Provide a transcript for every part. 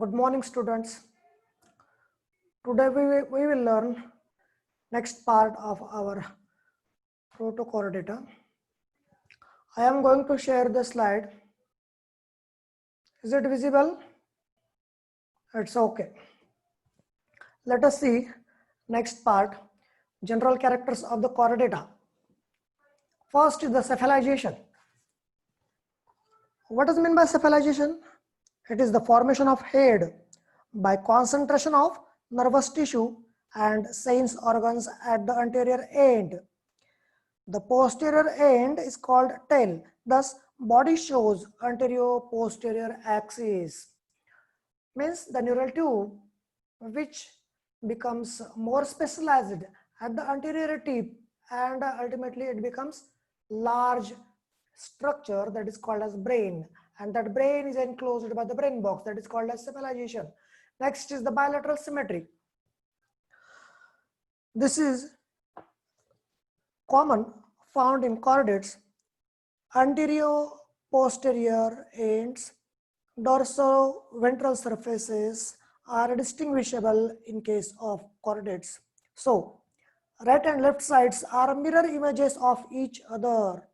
Good morning, students. Today we will learn next part of our protochordata. I am going to share the slide. Is it visible? It's okay. Let us see next part, general characters of the chordata. First is the cephalization. What does it mean by cephalization? It is the formation of head by concentration of nervous tissue and sense organs at the anterior end. The posterior end is called tail. Thus, body shows anterior-posterior axis. Means the neural tube, which becomes more specialized at the anterior tip, and ultimately it becomes large structure that is called as brain, and that brain is enclosed by the brain box that is called as cephalization. Next is the bilateral symmetry. This is common, found in chordates. Anterior posterior ends, dorsoventral surfaces are distinguishable in case of chordates. So, right and left sides are mirror images of each other.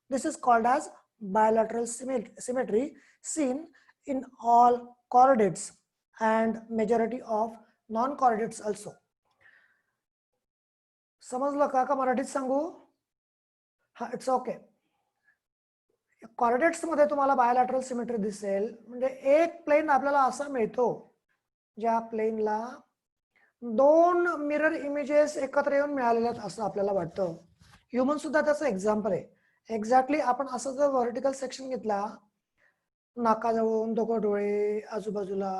This is called as bilateral symmetry, seen in all chordates and majority of non-chordates also. समजलं का मराठीत सांगू? हा, it's okay. Coordinates मध्ये तुम्हाला bilateral symmetry दिसेल. म्हणजे एक प्लेन आपल्याला असा मिळतो ज्या प्लेनला दोन मिरर इमेजेस एकत्र येऊन मिळालेले आहेत असं आपल्याला वाटतं. ह्युमन सुद्धा त्याचं एक्झाम्पल आहे. एक्झॅक्टली आपण असं जर व्हर्टिकल सेक्शन घेतला, नाकाजवळून दोघं डोळे आजूबाजूला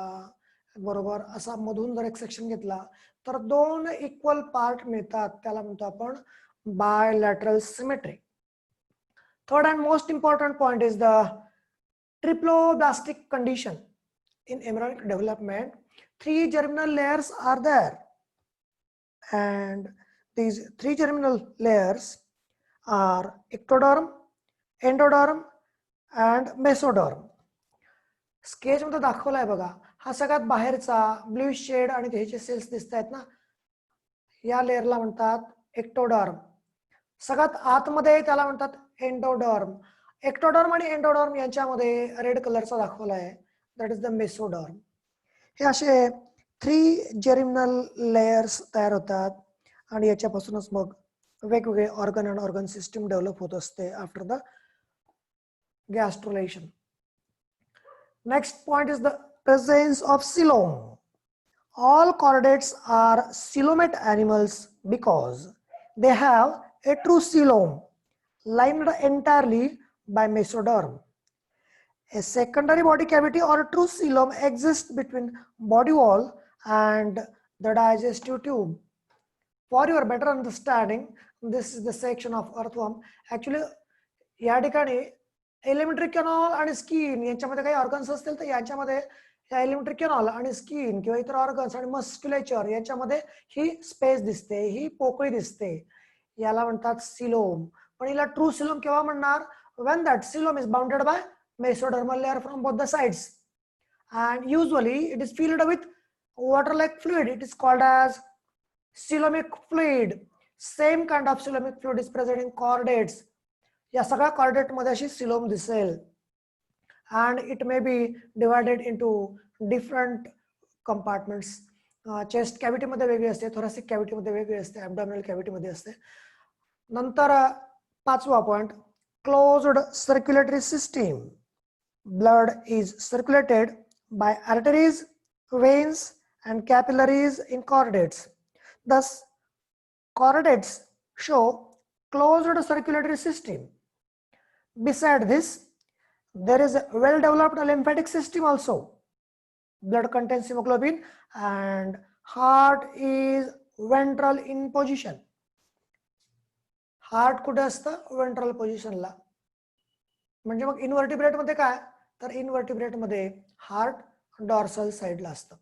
बरोबर असा मधून जर एक सेक्शन घेतला तर दोन इक्वल पार्ट मिळतात. त्याला म्हणतो आपण bilateral symmetry. Third and most important point is the triploblastic condition. In embryonic development, 3 germinal layers are there, and these 3 germinal layers are ectoderm, endoderm and mesoderm. Sketch मध्ये दाखवलाय बघा. हा सगळ्यात बाहेरचा ब्लू शेड आणि त्याचे सेल्स दिसत आहेत ना, या लेयरला म्हणतात एक्टोडर्म. सगळ्यात आतमध्ये त्याला म्हणतात एंडोडर्म. एक्टोडर्म आणि एंडोडर्म यांच्यामध्ये रेड कलरचा दाखवला आहे, दॅट इज द मेसोडर्म. हे असे 3 जेर्मिनल लेयर्स तयार होतात आणि याच्यापासूनच मग वेगवेगळे organ and organ system develop होत असते after the gastrulation. Next point is the presence of coelom. All chordates are coelomate animals because they have a true coelom lined entirely by mesoderm. A secondary body cavity or true coelom exists between body wall and the digestive tube. For your better understanding, this is the section of earthworm. Actually, या ठिकाणी elementary canal आणि skin यांच्यामध्ये काही organs असतील तर यांच्यामध्ये elementary canal आणि skin किंवा इतर ऑर्गन्स आणि मस्क्युलेचर यांच्यामध्ये ही स्पेस दिसते, ही पोकळी दिसते, याला म्हणतात सिलोम. पण हिला ट्रू सिलोम केव्हा म्हणणार? when that coelom is bounded by mesodermal layer from both the sides and usually it is filled with water like fluid. It is called as coelomic fluid. Same kind of coelomic fluid is present in chordates. या सगळ्या chordate मध्ये अशी coelom दिसेल. And it may be divided into different compartments. Chest cavity मध्ये वेगळी असते, thoracic cavity मध्ये वेगळी असते, abdominal cavity मध्ये असते. नंतर पाचवा point, closed circulatory system. Blood is circulated by arteries, veins and capillaries in chordates. Thus, chordates show closed circulatory system. Beside this, there is a well-developed lymphatic system also. Blood contains hemoglobin and heart is ventral in position. Heart कुठे असतं? Ventral position ला. म्हणजे मग invertebrate मध्ये काय? तर invertebrate मध्ये heart dorsal साइडला असतं.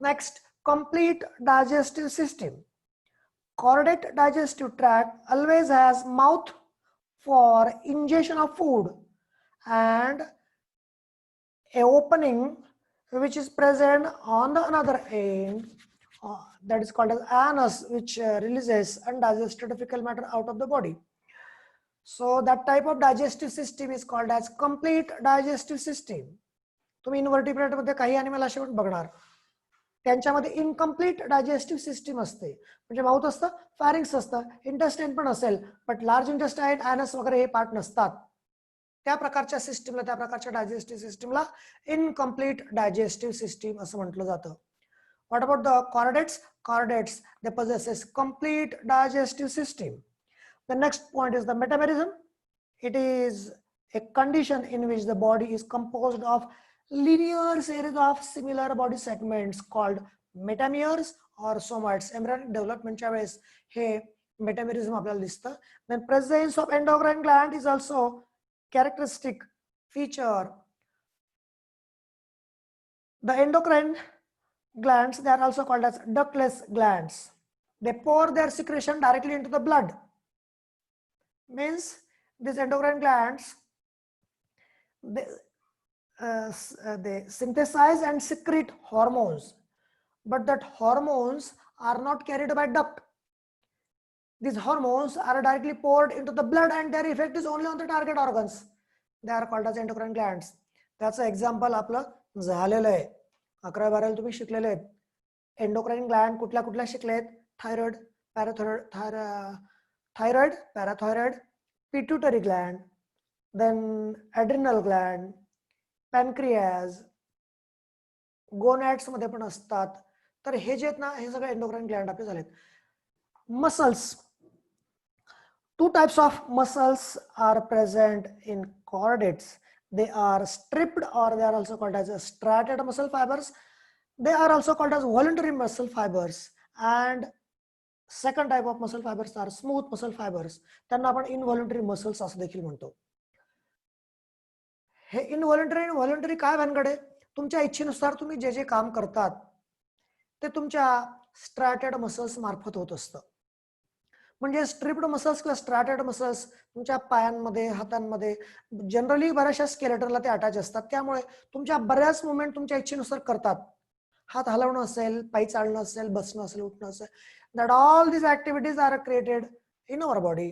Next, complete digestive system. Chordate digestive tract always has mouth for ingestion of food and a opening which is present on the another end, that is called as anus, which releases undigested fecal matter out of the body. So that type of digestive system is called as complete digestive system. तुम्ही invertebrate मध्ये काही animal असे पण बघणार, त्यांच्यामध्ये incomplete digestive system असते. म्हणजे mouth असतं, फॅरिंग्स असतं, इंटेस्टाईन पण असेल, बट लार्ज इंटेस्टाईन, ॲनस वगैरे हे पार्ट नसतात. त्या प्रकारच्या सिस्टीमला, त्या प्रकारच्या डायजेस्टिव्ह सिस्टीमला इनकम्प्लीट डायजेस्टिव्ह सिस्टीम असं म्हटलं जातं. What about the chordates? Chordates, they possess complete digestive system. The next point is the metamerism. It is a condition in which the body is composed of linear series of similar body segments called metameres or somates. Embryonic development च्या वेळेस हे metamerism आपल्याला दिसतं. Then presence of endocrine gland is also characteristic feature. The endocrine glands, they are also called as ductless glands. They pour their secretion directly into the blood. Means these endocrine glands, they synthesize and secrete hormones, but that hormones are not carried by duct. These hormones are directly poured into the blood and their effect is only on the target organs. They are called as endocrine glands. That's an example आपलं झालेलं आहे. 11-12 तुम्ही शिकलेले आहेत. Endocrine gland कुठल्या कुठल्या शिकलेत? Thyroid, parathyroid, pituitary gland, then adrenal gland, pancreas, gonads मध्ये पण असतात. तर हे जे आहेत ना, हे सगळे एंडोक्राइन ग्लँड आपले झालेत. Muscles, two types of muscles are present in chordates. They are stripped or they are also called as striated muscle fibers. They are also called as voluntary muscle fibers. And second type of muscle fibers are smooth muscle fibers. त्यांना आपण involuntary muscles असं देखील म्हणतो. हे इनव्हॉलंटरी आणि voluntary काय भानगडे? तुमच्या इच्छेनुसार तुम्ही जे जे काम करतात ते तुमच्या स्ट्रॅटेड मसल्स मार्फत होत असतं. म्हणजे स्ट्रिप्ड मसल्स किंवा स्ट्रॅटेड मसल्स तुमच्या पायांमध्ये, हातांमध्ये, जनरली बऱ्याचशा स्केलेटरला ते अटॅच असतात. त्यामुळे तुमच्या बऱ्याच मुवमेंट तुमच्या इच्छेनुसार करतात. हात हलवणं असेल, पायी चालणं असेल, बसणं असेल, उठणं असेल, that all this activities are created in our body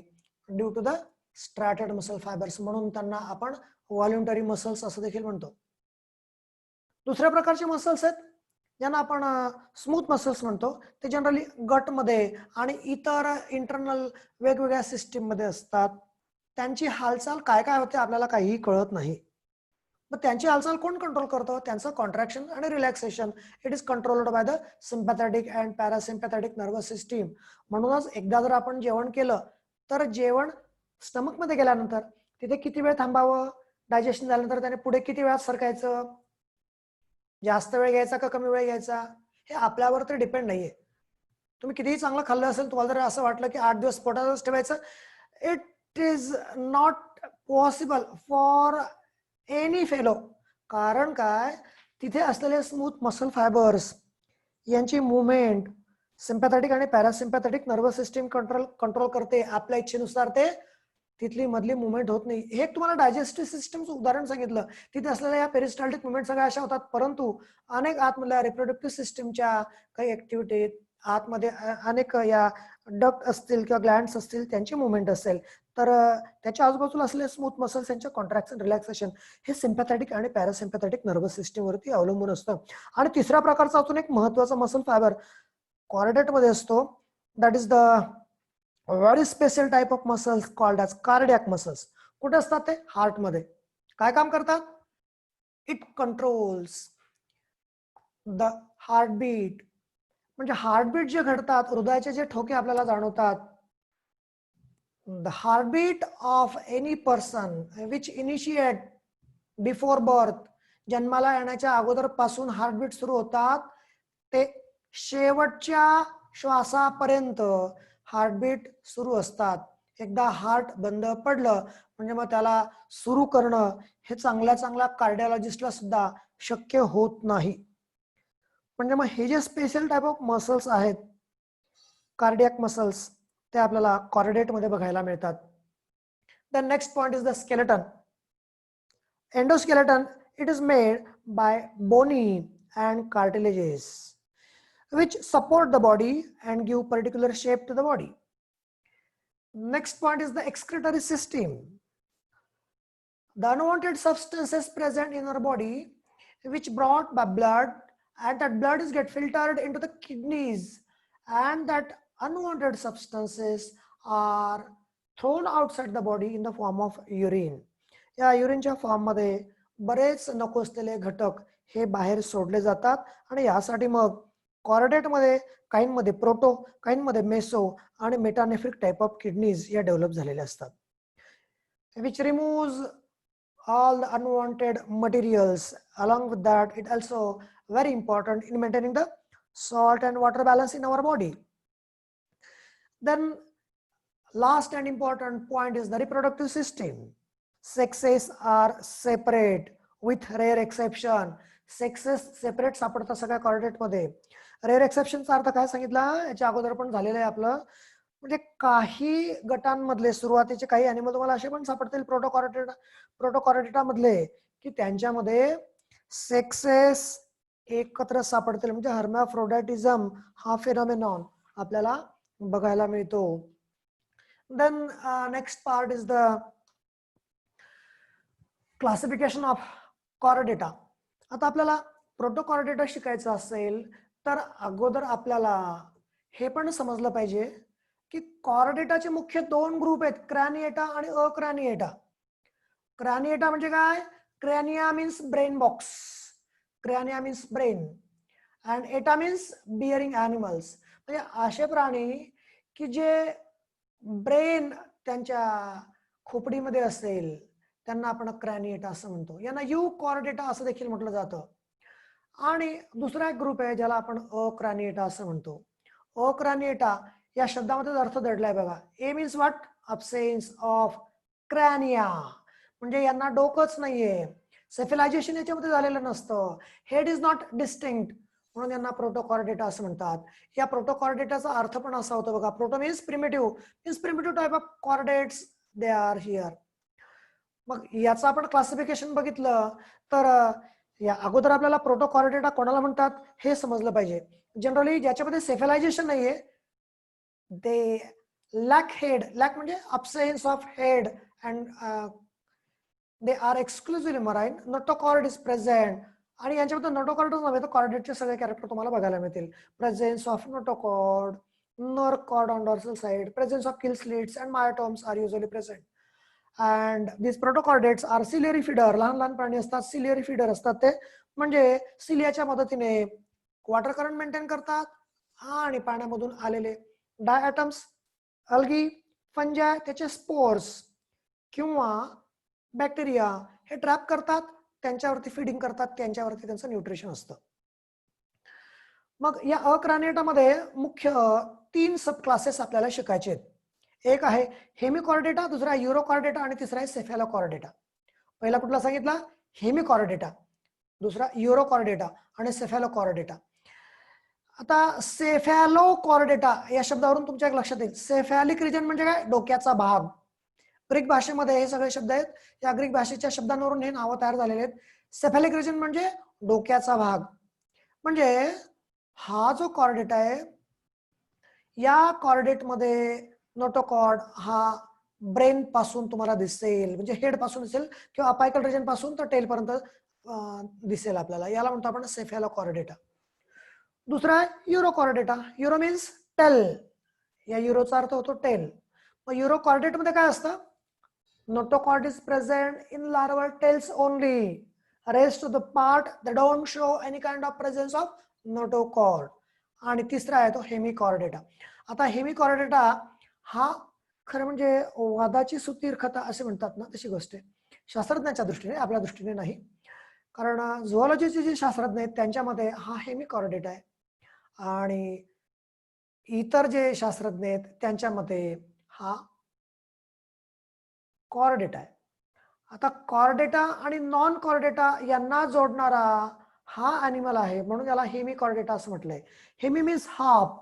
due to the striated muscle fibres. म्हणून त्यांना आपण व्हॉलंटरी मसल्स असं देखील म्हणतो. दुसऱ्या प्रकारचे मसल्स आहेत ज्यांना आपण स्मूथ मसल्स म्हणतो. ते जनरली गटमध्ये आणि इतर इंटरनल वेगवेगळ्या सिस्टीम मध्ये असतात. त्यांची हालचाल काय काय होते आपल्याला काहीही कळत नाही. मग त्यांची हालचाल कोण कंट्रोल करतो? त्यांचं कॉन्ट्रॅक्शन आणि relaxation. It is controlled by the sympathetic and parasympathetic nervous system. म्हणूनच एकदा जर आपण जेवण केलं तर जेवण स्टमक मध्ये गेल्यानंतर तिथे किती वेळ थांबावं, डायजेशन झाल्यानंतर त्याने पुढे किती वेळात सरकायचं, जास्त वेळ घ्यायचा का कमी वेळ घ्यायचा, हे आपल्यावर तर डिपेंड नाहीये. तुम्ही कितीही चांगलं खाल्लं असेल, तुम्हाला जर असं वाटलं की 8 दिवस पोटातच ठेवायचं, it is not possible for any fellow. कारण काय, तिथे असलेले स्मूथ मसल फायबर्स यांची मुवमेंट सिम्पॅथॅटिक आणि पॅरासिम्पॅथॅटिक नर्वस सिस्टीम कंट्रोल करते. आपल्या इच्छेनुसार ते तिथली मधली मुवमेंट होत नाही. हे तुम्हाला डायजेस्टिव्ह सिस्टमचं उदाहरण सांगितलं. तिथे असलेल्या या पेरिस्टाल्टिक मुवमेंट सगळ्या अशा होतात, परंतु अनेक आतमधल्या रिप्रोडक्टिव्ह सिस्टमच्या काही ऍक्टिव्हिटी आतमध्ये अनेक या डक्ट असतील किंवा ग्लँड्स असतील त्यांची मुवमेंट असेल तर त्याच्या आजूबाजूला असलेले स्मूथ मसल्स यांचे कॉन्ट्रॅक्शन रिलॅक्सेशन हे सिम्पॅथॅटिक आणि पॅरासिम्पॅथॅटिक नर्वस सिस्टीम वरती अवलंबून असतं. आणि तिसऱ्या प्रकारचा अजून एक महत्वाचा मसल फायबर कॉर्डेट मध्ये असतो. That is the very special type of muscles called as cardiac muscles. कुठे असतात ते? हार्ट मध्ये. काय काम करतात? It controls the heartbeat. म्हणजे हार्टबीट जे घडतात, हृदयाचे जे ठोके आपल्याला जाणवतात, the heartbeat of any person which initiate before birth, जन्माला येण्याच्या अगोदर पासून हार्टबीट सुरू होतात ते शेवटच्या श्वासापर्यंत हार्टबीट सुरू असतात. एकदा हार्ट बंद पडलं म्हणजे मग त्याला सुरू करणं हे चांगल्या कार्डिओलॉजिस्टला सुद्धा शक्य होत नाही. म्हणजे मग हे जे स्पेशल टाइप ऑफ मसल्स आहेत कार्डियाक मसल्स ते आपल्याला कॉर्डेट मध्ये बघायला मिळतात. The next point is the skeleton. Endoskeleton, it is made by bony and cartilages, which support the body and give particular shape to the body. Next point is the excretory system. The unwanted substances present in our body, which brought by blood, and that blood is get filtered into the kidneys, and that unwanted substances are thrown outside the body in the form of urine. या युरिनच्या form मध्ये बरेच नको असलेले घटक हे बाहेर सोडले जातात आणि यासाठी मग कॉर्डेट मध्ये काहींमध्ये प्रोटो, काहींमध्ये मेसो आणि मेटानेफ्रिक टाइप ऑफ किडनीज या डेव्हलप झालेल्या असतात, which removes all the unwanted materials. Along with that, it also very important in maintaining the salt and water balance in our body. Then last and important point is the reproductive system. Sexes are separate with rare exception. Sexes separate सापडतात सगळ्या chordate मध्ये. Rare एक्सेप्शनचा अर्थ काय सांगितला याच्या अगोदर पण झालेलं आहे आपलं, म्हणजे काही गटांमधले सुरुवातीचे काही अॅनिमल तुम्हाला असे पण सापडतील प्रोटोकॉर्डेटा मधले की त्यांच्यामध्ये सेक्सेस एकत्र सापडतील, म्हणजे हर्मॅफ्रोडॅटिझम हा फेनॉमेनॉन आपल्याला बघायला मिळतो. Then next part is the classification of chordata. आता आपल्याला प्रोटोकॉर्डेटा शिकायचं असेल तर अगोदर आपल्याला हे पण समजलं पाहिजे की कॉर्डेटाचे मुख्य दोन ग्रुप आहेत, क्रॅनिएटा आणि अक्रॅनिएटा. क्रॅनिएटा म्हणजे काय? Crania means brain box, crania means brain and ata means bearing animals. म्हणजे असे प्राणी की जे ब्रेन त्यांच्या खोपडीमध्ये असेल त्यांना आपण क्रॅनिएटा असं म्हणतो. यांना यूकॉर्डेटा असं देखील म्हटलं जातं. आणि दुसरा एक ग्रुप आहे ज्याला आपण अक्रॅनिएटा असं म्हणतो. अक्रॅनिएटा या शब्दामध्ये अर्थ दडलाय बघा. ए मीन्स व्हॉट? अब्सेन्स ऑफ क्रॅनिया, म्हणजे यांना डोकंच नाहीये, सेफिलायझेशन याच्यामध्ये झालेलं नसतं, हेड इज नॉट डिस्टिंक्ट, म्हणून यांना प्रोटोकॉर्डेटा असं म्हणतात. या प्रोटोकॉर्डेटाचा अर्थ पण असा होतो बघा, proto means primitive type of chordates they are here. मग याचं आपण क्लासिफिकेशन बघितलं तर या अगोदर आपल्याला प्रोटोकॉर्डेटा कोणाला म्हणतात हे समजलं पाहिजे. जनरली ज्याच्यामध्ये सेफिलायझेशन नाहीये, दे लॅक हेड, लॅक म्हणजे absence of head and they are exclusively marine. Notochord is present आणि यांच्यामध्ये नोटोकॉर्डच नव्हे तर कॉर्डेटचे सगळे कॅरेक्टर तुम्हाला बघायला मिळतील. Presence of notochord, nerve cord on dorsal side, presence of kill slits and myotomes are usually present. And these protochordates are ciliary feeder. लहान लहान प्राणी असतात, ciliary feeder असतात ते, म्हणजे सिलियाच्या मदतीने वॉटर करंट मेंटेन करतात आणि पाण्यामधून आलेले डायटम्स, अल्गी, फंजाय त्याचे स्पोर्स किंवा बॅक्टेरिया हे ट्रॅप करतात, त्यांच्यावरती फीडिंग करतात, त्यांच्यावरती त्यांचं न्यूट्रिशन असतं. मग या अक्रॅनिएटामध्ये मुख्य 3 सब क्लासेस आपल्याला शिकायचे आहेत. एक आहे हेमिकॉर्डेटा, दुसरा युरोकॉर्डेटा आणि तिसरा आहे सेफॅलोकॉर्डेटा. पहिला कुठला सांगितला? हेमिकॉर्डेटा, दुसरा युरोकॉर्डेटा आणि सेफॅलोकॉर्डेटा. आता सेफॅलोकॉर्डेटा या शब्दावरून तुमच्या एक लक्षात येईल, सेफॅलिक रिजन म्हणजे काय? डोक्याचा भाग. ग्रीक भाषेमध्ये हे सगळे शब्द आहेत, या ग्रीक भाषेच्या शब्दांवरून हे नावं तयार झालेले आहेत. सेफॅलिक रिजन म्हणजे डोक्याचा भाग. म्हणजे हा जो कॉर्डेट आहे या कॉर्डेट मध्ये नोटोकॉर्ड हा ब्रेन पासून तुम्हाला दिसेल, म्हणजे हेड पासून दिसेल किंवा अपायकल रिजन पासून तर टेल पर्यंत दिसेल आपल्याला. याला म्हणतो आपण सेफॅलोकॉर्डेटा. दुसरा आहे युरोकॉर्डेटा. युरो मीन्स टेल, या युरोचा अर्थ होतो टेल. मग युरोकॉर्डेट मध्ये काय असतं? Notochord is present in larval tails only. Rest of the part they don't show any kind of presence of notochord. आणि तिसरा आहे तो हेमिकॉर्डेटा. आता हेमिकॉर्डेटा हा खरं म्हणजे वादाची सुतीर्खता असे म्हणतात ना, तशी गोष्ट आहे. शास्त्रज्ञांच्या दृष्टीने, आपल्या दृष्टीने नाही, कारण झुऑलॉजीचे जे शास्त्रज्ञ आहेत त्यांच्यामध्ये हा हेमिकॉर्डेटा आहे आणि इतर जे शास्त्रज्ञ आहेत त्यांच्यामध्ये हा कॉर्डेटा आहे. आता कॉर्डेटा आणि नॉन कॉर्डेटा यांना जोडणारा हा अॅनिमल आहे, म्हणून याला हेमिकॉर्डेटा असं म्हटलंय. हेमी मीन्स हाफ,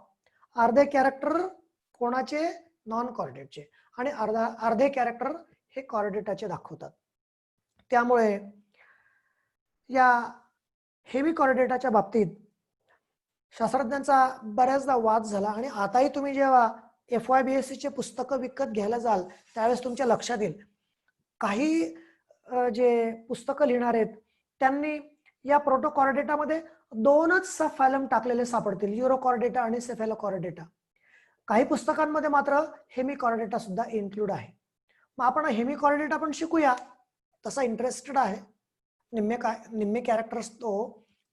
अर्धे कॅरेक्टर कोणाचे? नॉन कॉर्डेटचे, आणि अर्धे कॅरेक्टर हे कॉर्डेटाचे दाखवतात. त्यामुळे या हेमिकॉर्डेटाच्या बाबतीत शास्त्रज्ञांचा बऱ्याचदा वाद झाला आणि आताही तुम्ही जेव्हा FYBSC चे पुस्तकं विकत घ्यायला जाल त्यावेळेस तुमच्या लक्षात येईल काही जे पुस्तकं लिहिणार आहेत त्यांनी या प्रोटोकॉर्डेटामध्ये दोनच सब फायलम टाकलेले सापडतील, युरोकॉर्डेटा आणि सेफेलोकॉर्डेटा. काही पुस्तकांमध्ये मात्र हेमिकॉर्डेटा सुद्धा इन्क्लूड आहे. मग आपण हेमिकॉर्डेटा पण शिकूया, तसा इंटरेस्टेड आहे. निम्मे कॅरेक्टर्स तो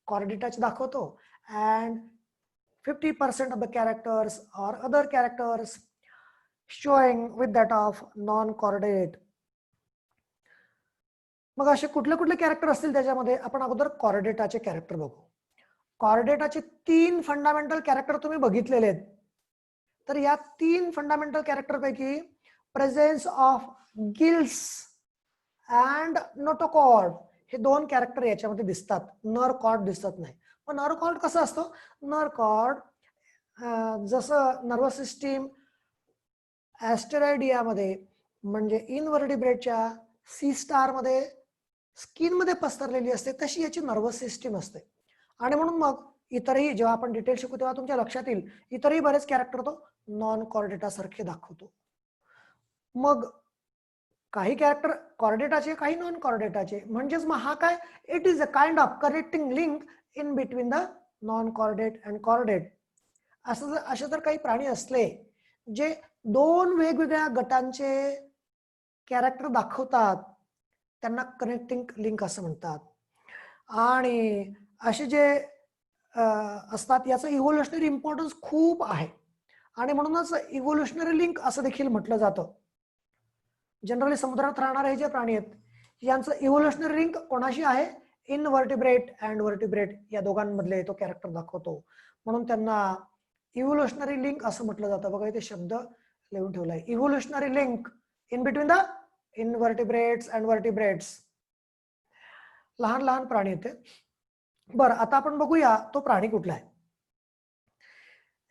कॉर्डेटाचे दाखवतो and 50% of the characters or other characters showing with that of non-chordate. मग असे कुठले कॅरेक्टर असतील त्याच्यामध्ये आपण अगोदर कॉर्डेटाचे कॅरेक्टर बघू. कॉर्डेटाचे 3 फंडामेंटल कॅरेक्टर तुम्ही बघितलेले आहेत. तर या 3 फंडामेंटल कॅरेक्टर पैकी presence of gills and notochord हे 2 कॅरेक्टर याच्यामध्ये दिसतात, नर कॉर्ड दिसत नाही. मग नर कॉर्ड कसं असतं? नर कॉर्ड जसं नर्वस सिस्टीम ॲस्टेरॉइडियामध्ये म्हणजे इनव्हर्टिब्रेटच्या सी स्टार मध्ये स्किन मध्ये पसरलेली असते तशी याची नर्वस सिस्टीम असते. आणि म्हणून मग इतरही जेव्हा आपण डिटेल शिकू तेव्हा तुमच्या लक्षात येईल इतरही बरेच कॅरेक्टर तो नॉन कॉर्डेटा सारखे दाखवतो. मग काही कॅरेक्टर कॉर्डेटाचे काही नॉन कॉर्डेटाचे, म्हणजेच मग हा काय, it is a kind of connecting link in between the non chordate and chordate. असे जर काही प्राणी असले जे 2 वेगवेगळ्या गटांचे कॅरेक्टर दाखवतात त्यांना कनेक्टिंग लिंक असं म्हणतात. आणि असे जे असतात याचं इव्होल्युशनरी इम्पॉर्टन्स खूप आहे आणि म्हणूनच इव्होल्युशनरी लिंक असं देखील म्हटलं जातं. जनरली समुद्रात राहणारे हे जे प्राणी आहेत यांचं इव्होल्युशनरी लिंक कोणाशी आहे? इनव्हर्टिब्रेट अँड व्हर्टिब्रेट या दोघांमधले तो कॅरेक्टर दाखवतो, म्हणून त्यांना इव्होल्युशनरी लिंक असं म्हटलं जातं. बघा इथे शब्द लिहून ठेवलाय, evolutionary link in between the invertebrates and vertebrates. लहान प्राणी येते. बरं, आता आपण बघूया तो प्राणी कुठला आहे.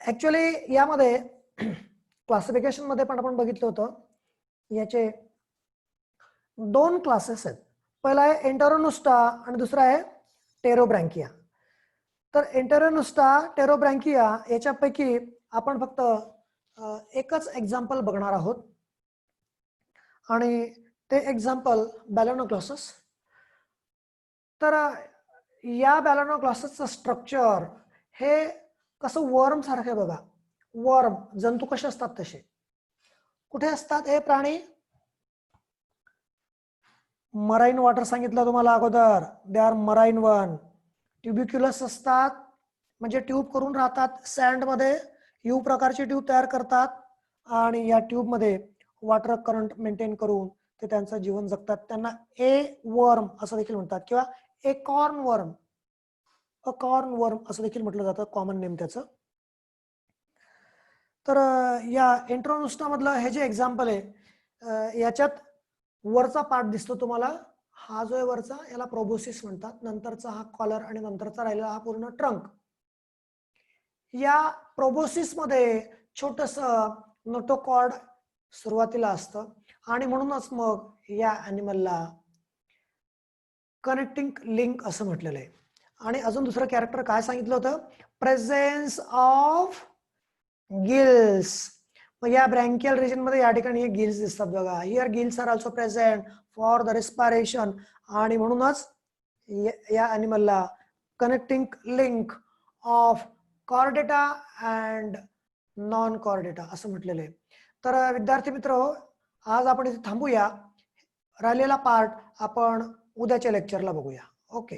ऍक्च्युअली यामध्ये क्लासिफिकेशन मध्ये पण आपण बघितलं होतं याचे 2 क्लासेस आहेत. पहिला आहे एंटेरोनुस्टा आणि दुसरा आहे टेरोब्रँकिया. तर एंटेरोनुस्टा टेरोब्रँकिया याच्यापैकी आपण फक्त एकच एक्झाम्पल बघणार आहोत आणि ते एक्झाम्पल बॅलॅनोग्लॉसस. तर या बॅलॅनोग्लॉससचं स्ट्रक्चर हे कसं वर्म सारखं आहे बघा. वर्म जंतू कसे असतात तसे. कुठे असतात हे प्राणी? मराईन वॉटर सांगितलं तुम्हाला अगोदर, दे आर मराईन वन. ट्युबिक्युलस असतात म्हणजे ट्यूब करून राहतात सँड मध्ये, यू प्रकारची ट्यूब तयार करतात आणि या ट्यूब मध्ये वॉटर करंट मेंटेन करून ते त्यांचं जीवन जगतात. त्यांना ए वर्म असं देखील म्हणतात किंवा एकॉर्न वर्म, अकॉर्न वर्म असं देखील म्हटलं जातं, कॉमन नेम त्याचं. तर या एंटेरोनुस्टा मधलं हे जे एक्झाम्पल आहे याच्यात वरचा पार्ट दिसतो तुम्हाला, हा जो आहे वरचा याला प्रोबोसिस म्हणतात, नंतरचा हा कॉलर आणि नंतरचा राहिलेला हा पूर्ण ट्रंक. या प्रोबोसिस मध्ये छोटस नोटोकॉर्ड सुरुवातीला असतं आणि म्हणूनच मग या ॲनिमलला कनेक्टिंग लिंक असं म्हटलेलं आहे. आणि अजून दुसरं कॅरेक्टर काय सांगितलं होतं? Presence of gills. मग या ब्रँकियल रिजन मध्ये या ठिकाणी हे गिल्स दिसतात बघा. Here gills are also present for the respiration आणि म्हणूनच या ॲनिमलला connecting link of Chordata and non Chordata असं म्हटलेलं आहे. तर विद्यार्थी मित्र, आज आपण इथे थांबूया. राहिलेला पार्ट आपण उद्याच्या लेक्चरला बघूया. ओके.